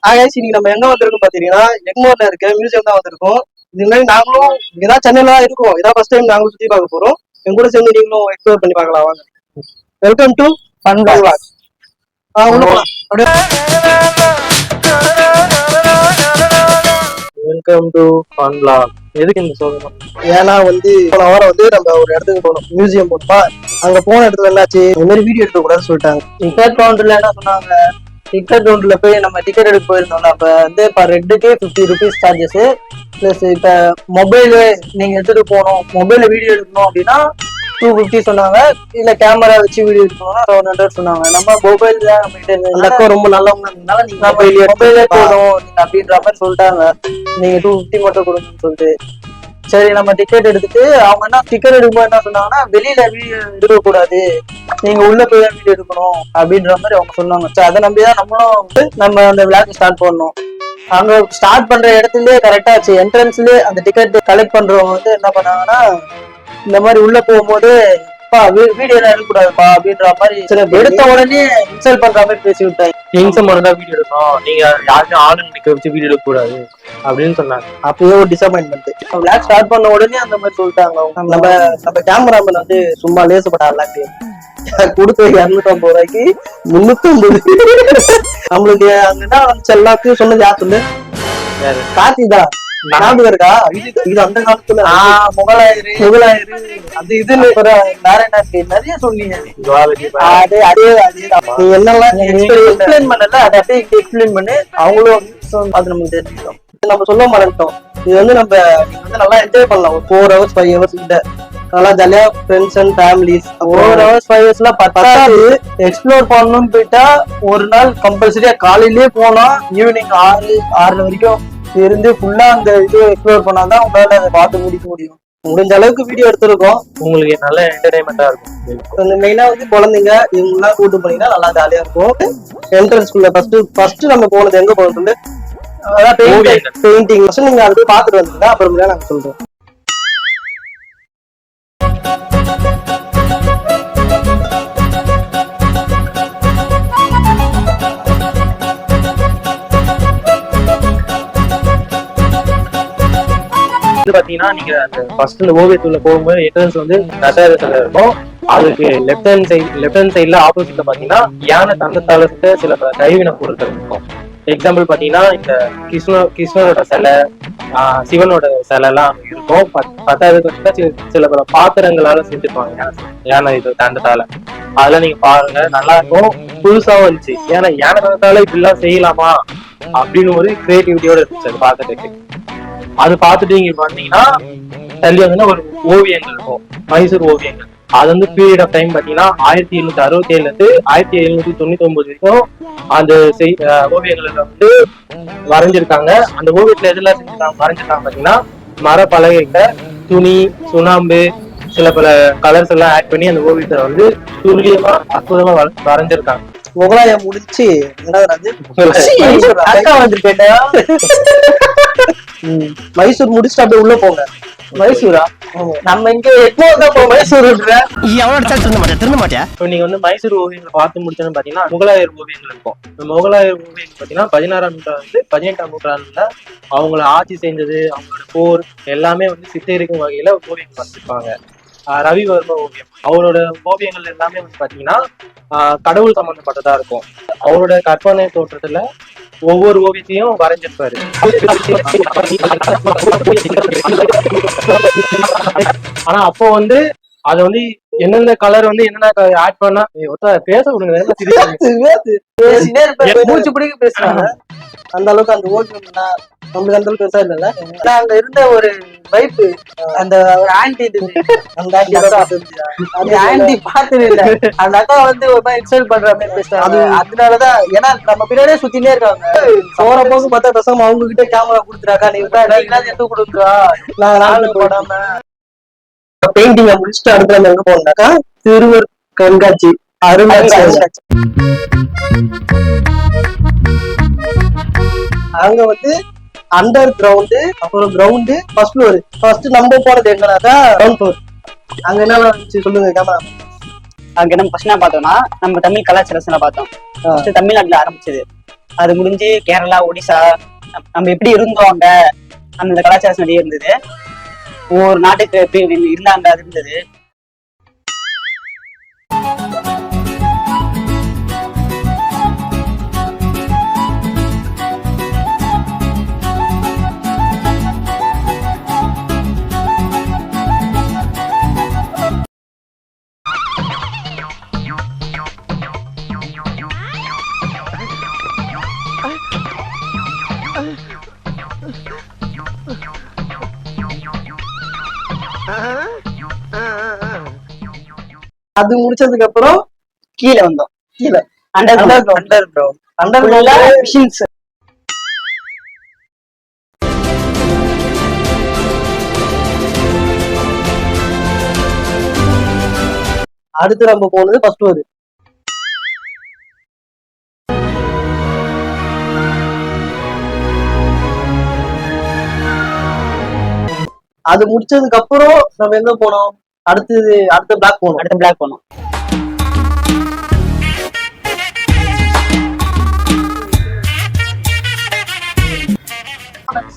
இன்னைக்கு நம்ம எங்க வந்திருக்கோம் பாத்தீங்கன்னா எக்மோர்ல இருக்க மியூசியம் தான் வந்திருக்கோம். இது மாதிரி நாங்களும் இங்கதான் சென்னையில தான் இருக்கோம். இதான் ஃபர்ஸ்ட் டைம் நாங்களும் சுத்தி பார்க்க போறோம். எங்க கூட சேர்ந்து நீங்களும் எக்ஸ்ப்ளோர் பண்ணி பார்க்கலாம் வாங்க. Welcome to fun vlog. உள்ள போலாம். Welcome to fun vlog. எதுக்கு இந்த சொல்லணும்? ஏன்னா போன வாரம் நம்ம ஒரு இடத்துக்கு போனோம், மியூசியம் போனோமா. அங்க போன இடத்துல என்னாச்சு, இந்த மாதிரி வீடியோ எடுக்க கூடாதுன்னு சொல்லிட்டாங்க. டிக்கெட் கவுண்டர்ல என்ன சொன்னாங்க, டிக்கெட் கவுண்டர்ல போய் நம்ம டிக்கெட் எடுக்க போயிருந்தோம்ல, அப்ப பர் ஹெட்டுக்கு 50 rupees சார்ஜஸ் பிளஸ் இப்ப மொபைல் நீங்க எடுத்துட்டு போகணும், மொபைல்ல வீடியோ எடுக்கணும் அப்படின்னா 250 சொன்னாங்க. இல்ல கேமரா வச்சு வீடியோ எடுக்கணும்னா 700 சொன்னாங்க. நம்ம மொபைல் தான் நம்ம கிட்ட ரொம்ப நல்லவங்க, நீங்க மொபைலே போதும் நீங்க அப்படின்ற மாதிரி சொல்லிட்டாங்க. நீங்க 250 மட்டும் கொடுங்கன்னு சொல்லிட்டு சரி நம்ம டிக்கெட் எடுத்துட்டு, அவங்க என்ன டிக்கெட் எடுக்கும்போது என்ன சொன்னாங்கன்னா வெளியில வீடியோ எடுக்க கூடாது, நீங்க உள்ள போய் தான் வீடியோ எடுக்கணும் அப்படின்ற மாதிரி அவங்க சொன்னாங்க. சரி அதை நம்பிதான் நம்மளும் நம்ம அந்த விளையாட்டு ஸ்டார்ட் பண்ணோம். அங்க ஸ்டார்ட் பண்ற இடத்துலயே கரெக்டா ஆச்சு. என்ட்ரன்ஸ்லயே அந்த டிக்கெட் கலெக்ட் பண்றவங்க என்ன பண்ணாங்கன்னா, இந்த மாதிரி உள்ள போகும்போது வீடியோ எல்லாம் எடுக்கக்கூடாதுப்பா அப்படின்ற மாதிரி எடுத்த உடனே இன்சல்ட் பண்ற மாதிரி பேசி விட்டாங்க. கிங்ஸ் மட்டும் வீடியோ எடுக்கணும், நீங்க யாருமே ஆளுங்க நிக்க வச்சு வீடியோ எடுக்க கூடாது அப்படின்னு சொன்னாங்க. அப்பயே ஒரு டிசப்பாயின்மெண்ட். விளையாட் ஸ்டார்ட் பண்ண உடனே அந்த மாதிரி சொல்லிட்டாங்க. நம்ம கேமராமேன் சும்மா லேசப்பட்ட விளையாட்டு கொடுத்து 250 ரூபாய்க்கு 350. நம்மளுக்கு அங்க என்ன வந்துச்சு எல்லாத்தையும் சொன்னது யார் சொல்லு? கார்த்திதான். ஞாபகம் இருக்கா? இது அந்த காலத்துல முகலாயரு அது இதுன்னு வேற என்ன நிறைய சொன்னீங்க. அதே நீ என்னெல்லாம் எக்ஸ்பிளைன் பண்ணல, அதை அப்படியே எக்ஸ்பிளைன் பண்ணி அவங்களும் அது நமக்கு தெரிஞ்சுக்கிட்டோம். நம்ம சொல்ல மாட்டோம். இது நம்ம நல்லா என்ஜாய் பண்ணலாம். ஒரு 4 hours 5 hours கிட்ட நல்லா ஜாலியா friends and families 4 hours 5 hours பத்தாது. எக்ஸ்ப்ளோர் பண்ணணும்னு போயிட்டா ஒரு நாள் கம்பல்சரியா காலையிலேயே போனா ஈவினிங் 6 வரைக்கும் இருந்து ஃபுல்லா அந்த இது எக்ஸ்ப்ளோர் பண்ணாதான் உங்களால அதை பார்த்து முடிக்க முடியும். முடிஞ்ச அளவுக்கு வீடியோ எடுத்திருக்கோம். உங்களுக்கு நல்ல என்டர்டைன்மெண்டா இருக்கும். மெயினா குழந்தைங்க இவங்க எல்லாம் கூட்டு போனீங்கன்னா நல்லா ஜாலியா இருக்கும். என்ட்ரன்ஸ்குள்ள ஃபர்ஸ்ட் நம்ம போனது எங்க போனோம் சொல்லு? பெயிண்டிங். நீங்க அது போய் பாத்துட்டு வந்துருங்க, அப்புறம் நாங்க சொல்றோம். பாத்தீங்கன்னா நீங்க ஃபர்ஸ்ட் இந்த ஓவியத்துள்ள போகும்போது என்ட்ரன்ஸ் தசாவதாரத்துல இருக்கும். அதுக்கு லெஃப்ட் ஹேண்ட் சைட்ல ஆப்போசிட்ல பாத்தீங்கன்னா யானை தந்தத்தால சில கைவினை பொருட்கள் இருக்கும். எக்ஸாம்பிள் பாத்தீங்கன்னா இந்த கிருஷ்ணரோட சிலை, சிவனோட சிலை எல்லாம் இருக்கும். 10வது சில பல பாத்திரங்களால செஞ்சிருப்பாங்க யானை இது தந்தத்தால. அதெல்லாம் நீங்க பாருங்க, நல்லா இருக்கும். புதுசாவும் இருந்துச்சு. ஏன்னா யானை தந்தத்தால இப்படி எல்லாம் செய்யலாமா அப்படின்னு ஒரு கிரியேட்டிவிட்டியோட இருந்துச்சு அது பாக்குறதுக்கு. அது பார்த்துட்டு இங்க வந்தீங்கன்னா தள்ளி ஒரு ஓவியங்கள் இருக்கும், மைசூர் ஓவியங்கள். அது பீரியட் ஆஃப் டைம் பாத்தீங்கன்னா 1767 இருந்து 1799 வரைக்கும் அந்த ஓவியங்களை வரைஞ்சிருக்காங்க. அந்த ஓவியத்துல எதெல்லாம் வரைஞ்சிருக்காங்க பாத்தீங்கன்னா மர பலகைங்க, துணி, சுண்ணாம்பு, சில பல கலர்ஸ் எல்லாம் ஆட் பண்ணி அந்த ஓவியத்தை துல்லியமா அற்புதமா வரைஞ்சிருக்காங்க. முகலாயம் முடிச்சு மைசூர் முடிச்சுட்டு அப்படியே உள்ள போங்க. மைசூரா? நம்ம இங்க மைசூர் நீங்க மைசூர் ஓவியங்களை பார்த்து முடிச்சோன்னு பாத்தீங்கன்னா முகலாயர் ஓவியங்கள் இருக்கும். முகலாயர் ஓவியங்கள் பாத்தீங்கன்னா 16ஆம் நூற்றாண்டு 18ஆம் நூற்றாண்டுல அவங்கள ஆட்சி செஞ்சது, அவங்களோட போர் எல்லாமே சித்தரிக்கும் வகையில ஓவியம் பார்த்துருப்பாங்க. ரவிவர்ம ஓவியம், அவரோட ஓவியங்கள் எல்லாமே பாத்தீங்கன்னா கடவுள் சம்பந்தப்பட்டதா இருக்கும். அவரோட கற்பனை தோற்றத்துல ஒவ்வொரு ஓவியத்தையும் வரைஞ்சிருப்பாரு. ஆனா அப்போ அது என்னென்ன கலர் என்னென்ன ஆட் பண்ணா பேச விடுங்க, மூச்சு பிடிக்க பேசுறாங்க. அந்த அளவுக்கு அந்த ஓவியம் நம்மளுக்கு அந்த அளவுக்கு பெருசா இல்ல. அங்க இருந்த ஒரு வைப்பு, அந்த ஆன்டி, அந்த ஆன்டி பாத்து இல்ல, அந்த அக்கா ஒரு மாதிரி எக்ஸ்பெக்ட் பண்ற மாதிரி பேசுறாங்க. அதனாலதான், ஏன்னா நம்ம பின்னாடியே சுத்தினே இருக்காங்க. போற போக்கு பார்த்தா பேசாம அவங்க கிட்ட கேமரா கொடுத்துறாக்கா, நீங்க எடுத்து கொடுக்குறா போடாம. பெயிண்டிங் முடிச்சுட்டு அடுத்த எங்க போனாக்கா திருவர் கண்காட்சி அருங்காட்சியகம். அங்க அண்டர் கிரவுண்டு, அப்புறம் கிரவுண்டு, ஃபர்ஸ்ட் ஃப்ளோர். ஃபர்ஸ்ட் நம்ம போனது எங்கனாக்கா கிரவுண்ட் ஃப்ளோர். அங்க என்ன சொல்லுங்க கேமரா. அங்க நம்ம ஃபர்ஸ்ட் என்ன பார்த்தோம்னா நம்ம தமிழ் கலாச்சாரம் பார்த்தோம். தமிழ்நாட்டுல ஆரம்பிச்சது. அது முடிஞ்சு கேரளா, ஒடிசா, நம்ம எப்படி இருந்தோம் அங்க, அந்த கலாச்சாரம் நிறைய இருந்தது. ஒவ்வொரு நாட்டுக்கு எப்படி இருந்தாங்க அது இருந்தது. அது முடிச்சதுக்கு அப்புறம் கீழே வந்தோம். கீழே அண்டர் மிஷின்ஸ். அடுத்து நம்ம போனது ஃபர்ஸ்ட் ஃப்ளோர். அது முடிச்சதுக்கு அப்புறம் நம்ம எங்க போனோம், அடுத்த பிளாக் போனோம்.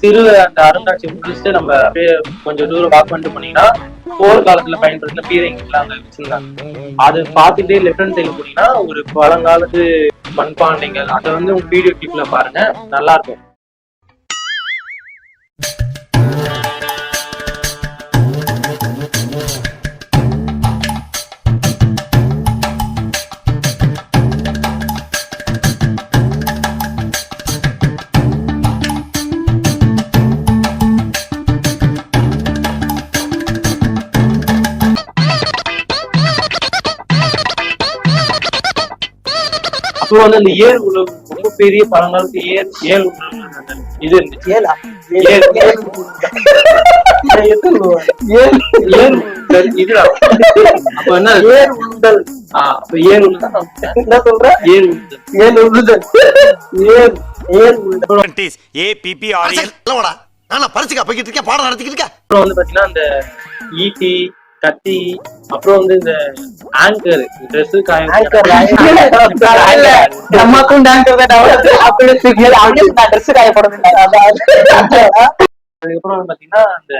சிறு அந்த அருங்காட்சியை முடிச்சுட்டு நம்ம அப்படியே கொஞ்சம் தூரம் வாக் பண்ணிட்டு போனீங்கன்னா போர் காலத்துல பயன்படுத்தின பீரங்கிலாம் அங்க வச்சிருந்தாங்க. அது பார்த்துட்டே லெஃப்ட் ஹேண்ட் சைடு போனீங்கன்னா ஒரு பழங்காலத்து மண்பாண்டைகள், அதை வந்து உங்க வீடியோ கிளிப்ல பாருங்க, நல்லா இருக்கும். அப்புறம் வந்து அந்த ஏர் உழவு, ரொம்ப பெரிய பழங்காலத்து ஏர் உழவு இது இருந்துச்சு. இதுதான் அப்ப என்ன ஏர் உழுதல். அப்ப ஏர் உழுதல் என்ன சொல்ற? ஏர் உழுதல். பாடம் நடத்திக்கிட்டு இருக்கேன். அப்புறம் வந்து பாத்தீங்கன்னா அந்த ஈட்டி, கத்தி, அப்புறம் வந்து இந்த ஆங்கர், ட்ரெஸ் நமக்கும் ட்ரெஸ் காயப்படும். அதுக்கப்புறம் வந்து பாத்தீங்கன்னா அந்த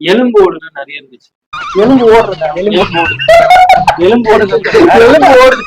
எலும்பு ஓடுகள் நிறைய இருந்துச்சு. எலும்பு ஓடுறதா? எலும்பு ஓடுது.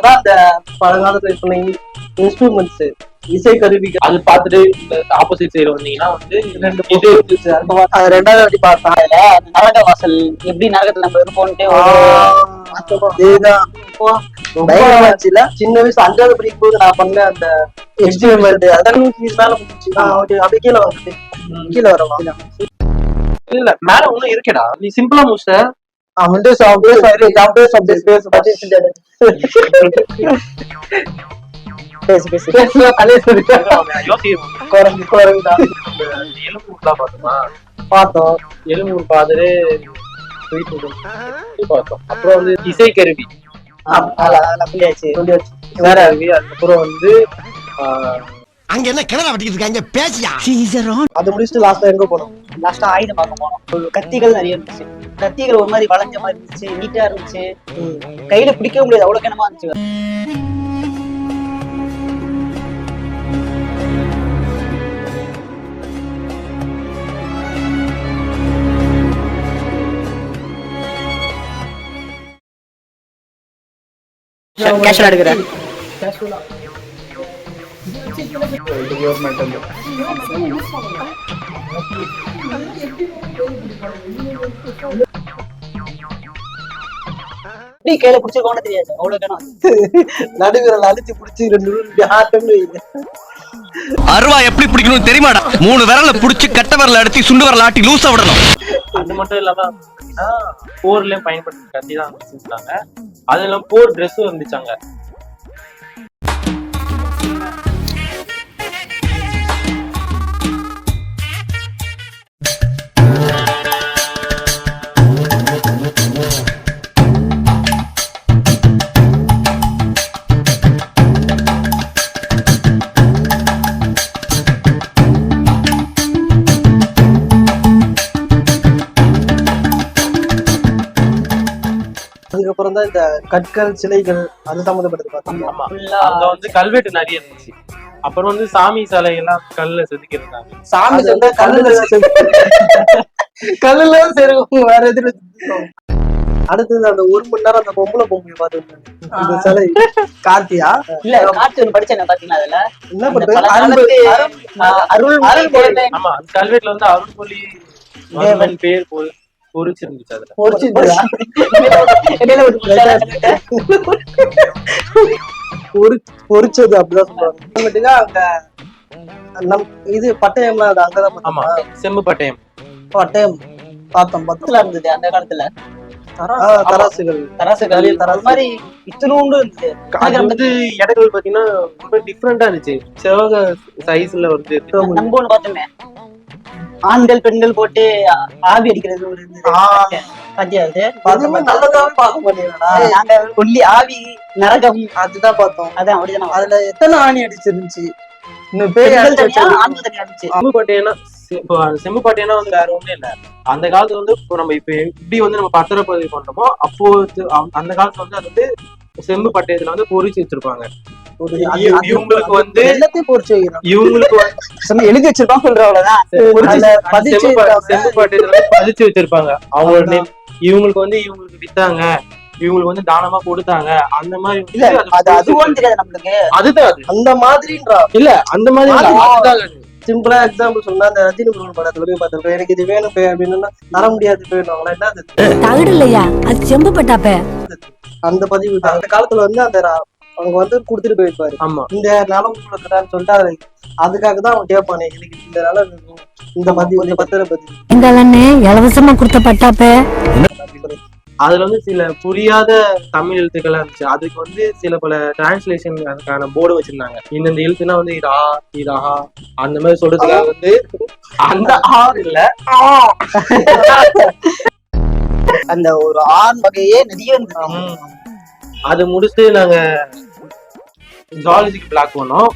அந்த பழங்காலத்துல சொன்னீங்க இன்ஸ்ட்ருமெண்ட்ஸ், இசை கருவிகள், அது பார்த்துட்டு ஆப்போசிட் சைடு வந்தீங்கன்னா வந்து இது இருந்துச்சு. அது ரெண்டாவது வாட்டி பார்த்தேன். நரக வாசல், எப்படி நரகத்துல நம்ம இருப்போம்ட்டு சின்ன வயசு 5வது படிக்கும் போது நான் பண்ண அந்த எக்ஸ்பெரிமெண்ட் அதெல்லாம் மேல முடிச்சு அப்படியே கீழே வந்து கீழே வரலாம். இல்ல மேல ஒண்ணும் இருக்கடா, நீ சிம்பிளா முடிச்ச. Windows of this, Windows of this space. பார்த்தோம். எலும்பு பார்த்துட்டு பார்த்தோம். அப்புறம் வந்து இசை கருவி வேற கருவி. அதுக்கப்புறம் வந்து அங்க என்ன கிணறு வெட்டிட்டு இருக்காங்க பேசியா. அது முடிச்சுட்டு லாஸ்டா எங்க போனோம்? லாஸ்டா ஆயுதம் பார்க்க போனோம். கத்திகள் நிறைய இருந்துச்சு. கத்திகள் ஒரு மாதிரி வளைஞ்ச மாதிரி இருந்துச்சு, நீட்டா இருந்துச்சு, கையில பிடிக்க முடியாது, அவ்வளவு கனமா இருந்துச்சு. கேஷுவலா எடுக்கிறேன். எப்படி கையில பிடிச்சிருக்கோன்னு தெரியாது அவ்வளவு கணம். நடுவிரல் அழுத்தி பிடிச்சி 2 இப்படி ஆட்டம்னு வைங்க. அருவா எப்படி பிடிக்கணும் தெரியுமாடா? 3 விரல புடிச்சு கட்ட விரல அடிச்சு சுண்டு விரல ஆட்டி லூசா விடணும். அது மட்டும் இல்லாம பாத்தீங்கன்னா போர்லயும் பயன்படுத்தி கத்தி தான் வச்சிருக்காங்க. அது இல்லாம போர் ட்ரெஸ்ஸும் இருந்துச்சாங்க. அதுக்கப்புறம் தான் இந்த கற்கள் சிலைகள் அது சம்மந்தப்பட்டது பார்த்தோம். ஆமா, அங்க வந்து கல்வெட்டு நிறைய இருந்துச்சு. அப்புறம் வந்து சாமி சிலை எல்லாம் கல்லுல செதுக்கி இருந்தாங்க. சாமி சொன்னா கல்லுல சரி வேற எதுல. அடுத்தது அந்த 1 மணி நேரம் அந்த பொம்பளை பொம்மையை பார்த்துருந்தாங்க. அந்த சிலை கார்த்தியா இல்ல காட்சி ஒண்ணு படிச்சேன் பாத்தீங்கன்னா அதுல என்ன இந்த பண்றது? பழங்காலத்து அருள்மொழி தேவன். ஆமா, அந்த கல்வெட்டுல வந்து அருள்மொழி தேவன் பேர் பொறிச்சிருந்துச்சு அதுல. இடையில ஒரு புத்தகம் பொறிச்சது அப்படிதான் சொல்றாங்க. ஆட்டோமேட்டிக்கா அங்க நம் இது பட்டயம்லாம் அது அங்கதான் ஆமா, பார்த்தோமா? செம்பு பட்டயம். பட்டயம் பார்த்தோம். இருந்தது அந்த காலத்துல. தராசுகள் தராசுகள் அது மாதிரி இத்தனோண்டு இருந்தது. அது வந்து இடங்கள் பாத்தீங்கன்னா ரொம்ப டிஃப்ரெண்டா இருந்துச்சு. செவக சைஸ்ல வந்து நம்ம ஒண்ணு பார்த்தோமே, ஆண்கள் பெண்கள் போட்டு ஆவி அடிக்கிறது ஒரு இருந்தது. பாத்தியா அது? அதுவுமே நல்லதாவே பார்க்க மாட்டேங்கிறா. நாங்க ஒல்லி ஆவி நரகம் அதுதான் பார்த்தோம். அதான் அப்படிதான். அதுல எத்தனை ஆணி அடிச்சிருந்துச்சு? இன்னும் பேய் பெண்கள் அடிச்சு தனியா, வச்சது. ஆண்கள் தனியா இருந்துச்சு. செம்பு பட்டயம்னா செம்பு பட்டயம்னா வந்து வேற ஒண்ணும் இல்ல. அந்த காலத்துல வந்து இப்போ நம்ம இப்ப எப்படி வந்து நம்ம பத்திரப்பதிவு பண்றோமோ அப்போ அந்த காலத்துல வந்து அது வந்து செம்பு பட்டயத்துல வந்து பொறிச்சு வச்சிருப்பாங்க. இவங்களுக்கு வந்து எல்லாத்தையும் பொறிச்சு வைக்கிறோம். இவங்களுக்கு சும்மா எழுதி வச்சிருப்பாங்க சொல்ற அவ்வளவுதான். அதுல பதிச்சு செம்பு பட்டயத்துல வந்து பதிச்சு வச்சிருப்பாங்க. அவங்களோட name. இவங்களுக்கு வந்து இவங்களுக்கு வித்தாங்க, இவங்களுக்கு வந்து தானமா கொடுத்தாங்க, அந்த மாதிரி இல்ல அது அதுவும் தெரியாது நம்மளுக்கு. அதுதான் அது. அந்த மாதிரின்றா. இல்ல அந்த மாதிரி இல்ல, அதுதான் அது. சிம்பிளா எக்ஸாம்பிள் சொன்னா அந்த ரஜினி முருகன் படத்துல போய் பார்த்திருக்கோம். எனக்கு இது வேணும் பே அப்படின்னு தர முடியாது போயிடுவாங்களா? என்ன அது? தகடு இல்லையா, அது செம்பு பட்டாப்ப. அந்த பதிவு தான். அந்த காலத்துல வந்து அந்த அவங்க வந்து குடுத்துட்டு போயிருப்பாரு. ஆமா, இந்த நிலம் கொடுக்குறான்னு சொல்லிட்டு அதுக்காக தான் அவங்க கேட்பானே, எனக்கு இந்த நிலம் வேணும், இந்த பதிவு இந்த பத்திர பதிவு. இந்த அண்ணே இலவசமா கொடுத்த பட்டாப்ப. அதுல வந்து சில புரியாத தமிழ் எழுத்துக்களா இருந்துச்சு. அதுக்கு வந்து சில பல டிரான்ஸ்லேஷன் அதுக்கான போர்டு வச்சிருந்தாங்க. இந்த எழுத்துனா வந்து இதா இதா அந்த மாதிரி சொல்றதுக்காக வந்து அந்த இல்ல அந்த ஒரு ஆண் வகையே நிறைய இருந்தது. அது முடிச்சுட்டு நாங்க ஜுவாலஜிக்கு பிளாக் பண்ணோம்.